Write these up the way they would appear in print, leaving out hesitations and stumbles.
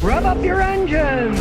Rev up your engines!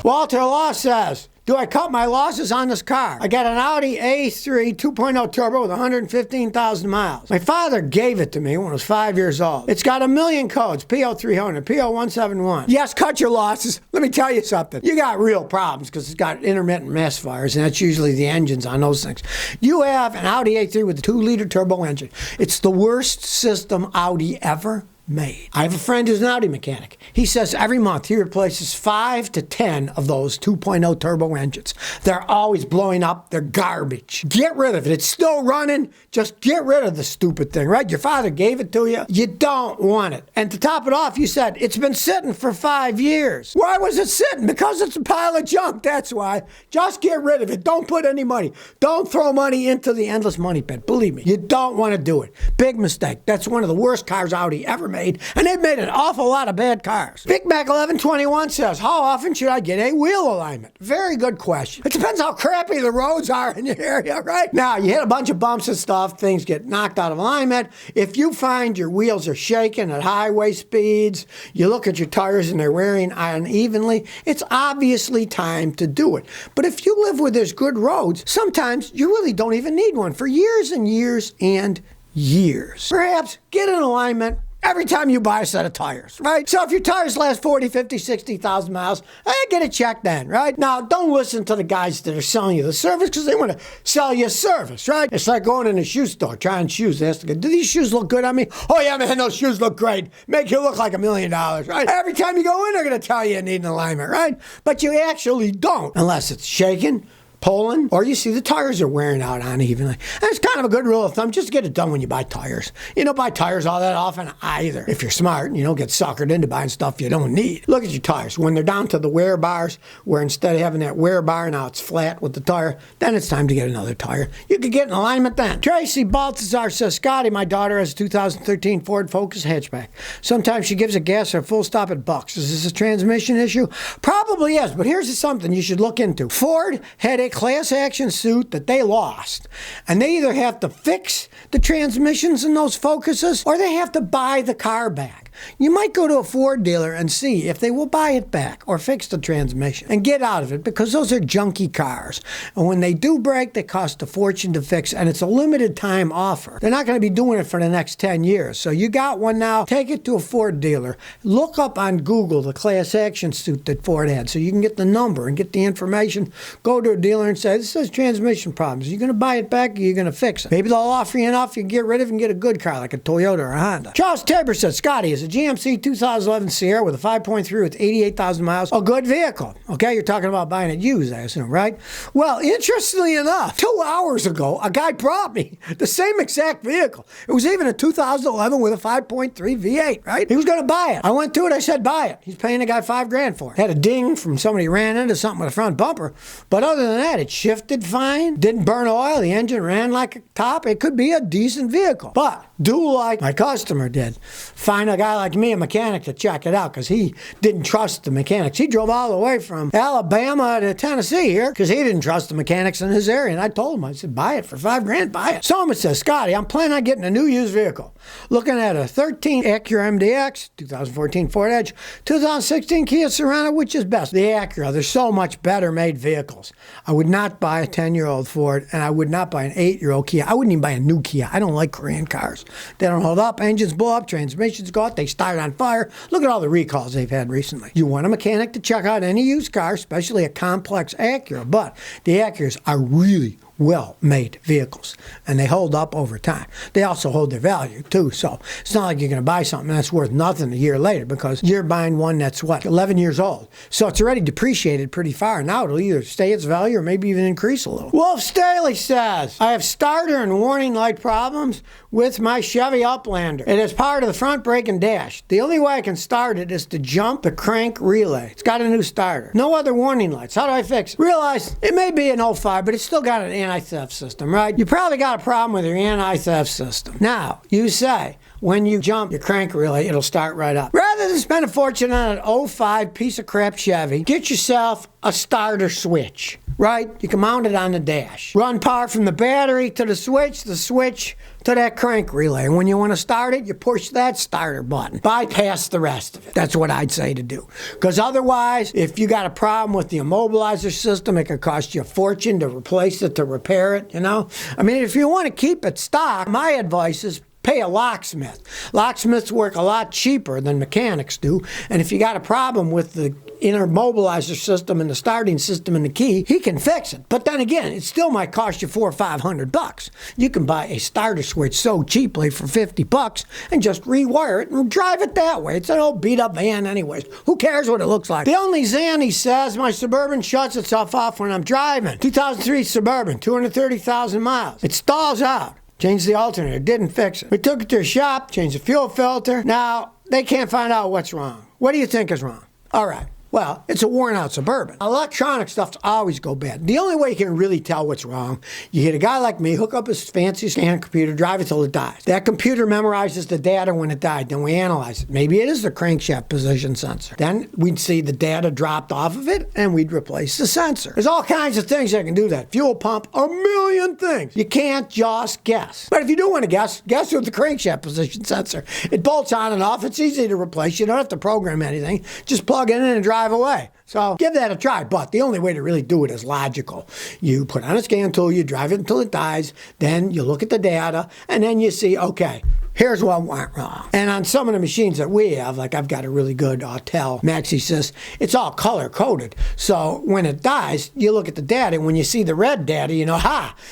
Walter Law says, do I cut my losses on this car? I got an Audi A3 2.0 turbo with 115,000 miles. My father gave it to me when I was 5 years old. It's got a million codes, PO300, PO171. Yes, cut your losses. Let me tell you something. You got real problems because it's got intermittent misfires, and that's usually the engines on those things. You have an Audi A3 with a 2-liter turbo engine. It's the worst system Audi ever made. I have a friend who's an Audi mechanic. He says every month he replaces 5 to 10 of those 2.0 turbo engines. They're always blowing up. They're garbage. Get rid of it. It's still running. Just get rid of the stupid thing, right? Your father gave it to you. You don't want it. And to top it off, you said it's been sitting for 5 years. Why was it sitting? Because it's a pile of junk. That's why. Just get rid of it. Don't put any money. Don't throw money into the endless money pit. Believe me, you don't want to do it. Big mistake. That's one of the worst cars Audi ever made. And they've made an awful lot of bad cars. Big Mac 1121 says, how often should I get a wheel alignment? Very good question. It depends how crappy the roads are in your area, right? Now, you hit a bunch of bumps and stuff, things get knocked out of alignment. If you find your wheels are shaking at highway speeds, you look at your tires and they're wearing unevenly, it's obviously time to do it. But if you live where there's good roads, sometimes you really don't even need one for years and years and years. Perhaps get an alignment every time you buy a set of tires, right? So if your tires last 40, 50, 60,000 miles, get it checked then, right? Now, don't listen to the guys that are selling you the service because they want to sell you a service, right? It's like going in a shoe store, trying shoes. They ask the guy, do these shoes look good on me? Oh, yeah, man, those shoes look great. Make you look like $1 million, right? Every time you go in, they're going to tell you need an alignment, right? But you actually don't, unless it's shaking, pulling, or you see the tires are wearing out unevenly. And it's kind of a good rule of thumb, just get it done when you buy tires. You don't buy tires all that often either. If you're smart and you don't get suckered into buying stuff you don't need. Look at your tires. When they're down to the wear bars, where instead of having that wear bar, now it's flat with the tire, then it's time to get another tire. You could get an alignment then. Tracy Baltazar says, Scotty, my daughter has a 2013 Ford Focus hatchback. Sometimes she gives it gas or a full stop at Bucks. Is this a transmission issue? Probably is, but here's something you should look into. Ford had a class action suit that they lost, and they either have to fix the transmissions in those Focuses or they have to buy the car back. You might go to a Ford dealer and see if they will buy it back or fix the transmission and get out of it, because those are junky cars. And when they do break, they cost a fortune to fix, and it's a limited time offer. They're not going to be doing it for the next 10 years. So you got one now, take it to a Ford dealer. Look up on Google the class action suit that Ford had so you can get the number and get the information. Go to a dealer and say, this has transmission problems. Are you going to buy it back or are you going to fix it? Maybe they'll offer you enough you can get rid of it and get a good car like a Toyota or a Honda. Charles Tabor says, Scotty, is a GMC 2011 Sierra with a 5.3 with 88,000 miles a good vehicle? Okay, you're talking about buying it used, I assume, right? Well, interestingly enough, 2 hours ago, a guy brought me the same exact vehicle. It was even a 2011 with a 5.3 V8, right? He was going to buy it. I went to it, I said, buy it. He's paying the guy $5,000 for it. Had a ding from somebody ran into something with a front bumper, but other than that, it shifted fine, didn't burn oil, the engine ran like a top. It could be a decent vehicle. But do like my customer did. Find a guy like me, a mechanic, to check it out, because he didn't trust the mechanics. He drove all the way from Alabama to Tennessee here because he didn't trust the mechanics in his area. And I told him, I said, buy it for $5,000, buy it. Someone says, Scotty, I'm planning on getting a new used vehicle. Looking at a 13 Acura MDX, 2014 Ford Edge, 2016 Kia Sorento, which is best? The Acura. There's so much better made vehicles. I would not buy a 10-year-old Ford, and I would not buy an 8-year-old Kia. I wouldn't even buy a new Kia. I don't like Korean cars. They don't hold up. Engines blow up. Transmissions go out. They start on fire. Look at all the recalls they've had recently. You want a mechanic to check out any used car, especially a complex Acura, but the Acuras are really well-made vehicles, and they hold up over time. They also hold their value, too, so it's not like you're going to buy something that's worth nothing a year later, because you're buying one that's, 11 years old. So it's already depreciated pretty far. Now it'll either stay its value or maybe even increase a little. Wolf Staley says, I have starter and warning light problems with my Chevy Uplander. It is part of the front brake and dash. The only way I can start it is to jump the crank relay. It's got a new starter. No other warning lights. How do I fix it? Realize it may be an 05, but it's still got an anti-theft system, right? You probably got a problem with your anti-theft system. Now, you say, when you jump your crank relay, it'll start right up. Rather than spend a fortune on an 05 piece of crap Chevy, get yourself a starter switch. right? You can mount it on the dash. Run power from the battery to the switch to that crank relay. And when you want to start it, you push that starter button. Bypass the rest of it. That's what I'd say to do. Because otherwise, if you got a problem with the immobilizer system, it could cost you a fortune to replace it, to repair it, I mean, if you want to keep it stock, my advice is pay a locksmith. Locksmiths work a lot cheaper than mechanics do. And if you got a problem with the inner mobilizer system and the starting system and the key, he can fix it. But then again, it still might cost you $400 or $500. You can buy a starter switch so cheaply for $50 and just rewire it and drive it that way. It's an old beat up van anyways. Who cares what it looks like? The only Zan, he says, my Suburban shuts itself off when I'm driving. 2003 Suburban, 230,000 miles. It stalls out. Changed the alternator, didn't fix it. We took it to a shop, changed the fuel filter. Now, they can't find out what's wrong. What do you think is wrong? All right. Well, it's a worn-out Suburban. Electronic stuff's always go bad. The only way you can really tell what's wrong, you get a guy like me, hook up his fancy scan computer, drive it till it dies. That computer memorizes the data when it died. Then we analyze it. Maybe it is the crankshaft position sensor. Then we'd see the data dropped off of it, and we'd replace the sensor. There's all kinds of things that can do that. Fuel pump, a million things. You can't just guess. But if you do want to guess with the crankshaft position sensor. It bolts on and off. It's easy to replace. You don't have to program anything. Just plug it in and drive away. So give that a try. But the only way to really do it is logical. You put on a scan tool, you drive it until it dies, then you look at the data, and then you see, okay, here's what went wrong. And on some of the machines that we have, like I've got a really good Autel MaxiSys, it's all color coded. So when it dies, you look at the data, and when you see the red data, you know,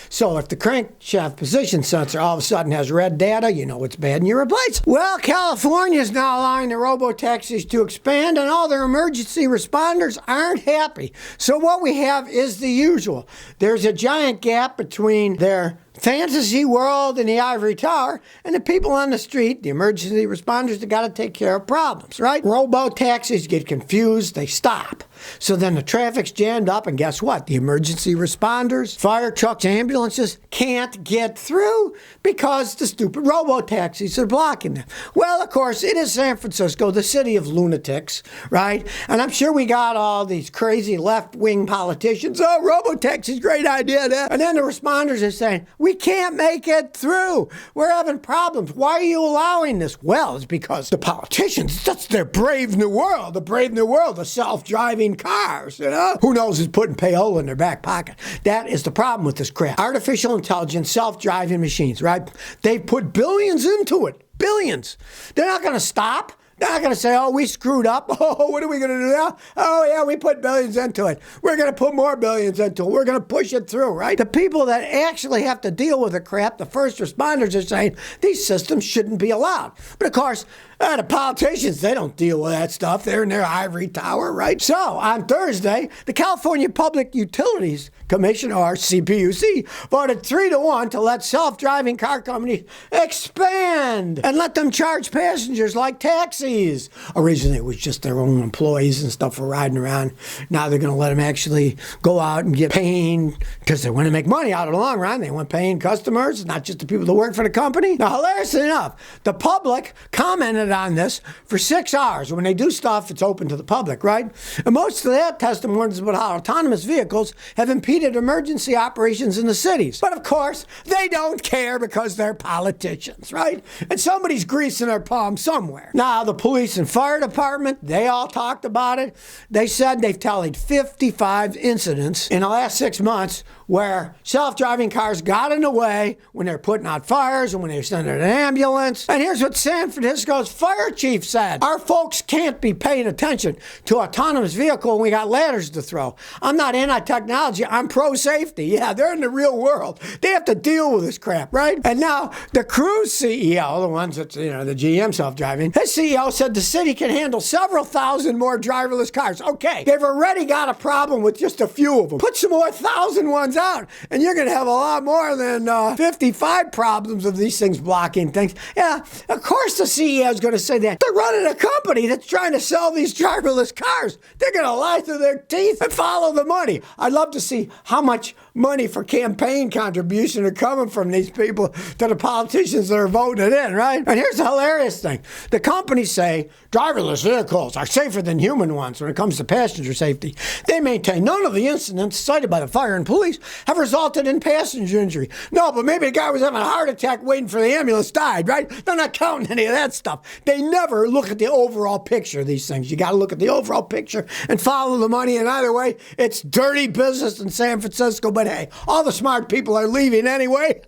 so if the crankshaft position sensor all of a sudden has red data, you know it's bad and you replace it. Well, California is now allowing the robo-taxis to expand, and all their emergency responders aren't happy. So what we have is the usual. There's a giant gap between their fantasy world and the ivory tower, and the people on the street, the emergency responders, that got to take care of problems, right? Robo-taxis get confused, they stop. So then the traffic's jammed up, and guess what? The emergency responders, fire trucks, ambulances can't get through because the stupid robo-taxis are blocking them. Well, of course, it is San Francisco, the city of lunatics, right? And I'm sure we got all these crazy left-wing politicians, oh, robo-taxis, great idea. And then the responders are saying, we can't make it through. We're having problems. Why are you allowing this? Well, it's because the politicians, that's their brave new world, the self-driving cars, Who knows who's putting payola in their back pocket? That is the problem with this crap. Artificial intelligence, self-driving machines, right? They've put billions into it. Billions. They're not going to stop. They're not going to say, oh, we screwed up. Oh, what are we going to do now? Oh, yeah, we put billions into it. We're going to put more billions into it. We're going to push it through, right? The people that actually have to deal with the crap, the first responders, are saying these systems shouldn't be allowed. But of course, the politicians, they don't deal with that stuff. They're in their ivory tower, right? So on Thursday, the California Public Utilities Commission, or CPUC, voted 3-1 to let self-driving car companies expand and let them charge passengers like taxis. Originally, it was just their own employees and stuff for riding around. Now they're going to let them actually go out and get paying, because they want to make money out of the long run. They want paying customers, not just the people that work for the company. Now, hilariously enough, the public commented on this for 6 hours. When they do stuff, it's open to the public, right? And most of that testimony is about how autonomous vehicles have impeded emergency operations in the cities. But of course, they don't care because they're politicians, right? And somebody's greasing their palms somewhere. Now, the police and fire department, they all talked about it. They said they've tallied 55 incidents in the last 6 months where self-driving cars got in the way when they're putting out fires and when they're sending an ambulance. And here's what San Francisco's fire chief said. Our folks can't be paying attention to autonomous vehicle when we got ladders to throw. I'm not anti-technology. I'm pro-safety. Yeah, they're in the real world. They have to deal with this crap, right? And now the Cruise CEO, the ones that's, the GM self-driving, his CEO said the city can handle several thousand more driverless cars. Okay, they've already got a problem with just a few of them. Put some more 1,000 ones out, and you're going to have a lot more than 55 problems of these things blocking things. Yeah, of course the CEO is going to say that. They're running a company that's trying to sell these driverless cars. They're going to lie through their teeth and follow the money. I'd love to see how much money for campaign contribution are coming from these people to the politicians that are voting in, right? And here's the hilarious thing. The companies say driverless vehicles are safer than human ones when it comes to passenger safety. They maintain none of the incidents cited by the fire and police have resulted in passenger injury. No, but maybe the guy was having a heart attack waiting for the ambulance died, right? They're not counting any of that stuff. They never look at the overall picture of these things. You got to look at the overall picture and follow the money. And either way, it's dirty business in San Francisco. But hey, all the smart people are leaving anyway.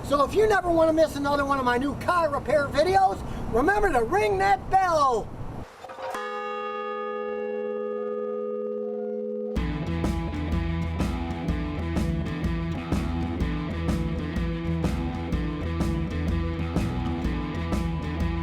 So if you never want to miss another one of my new car repair videos, remember to ring that bell.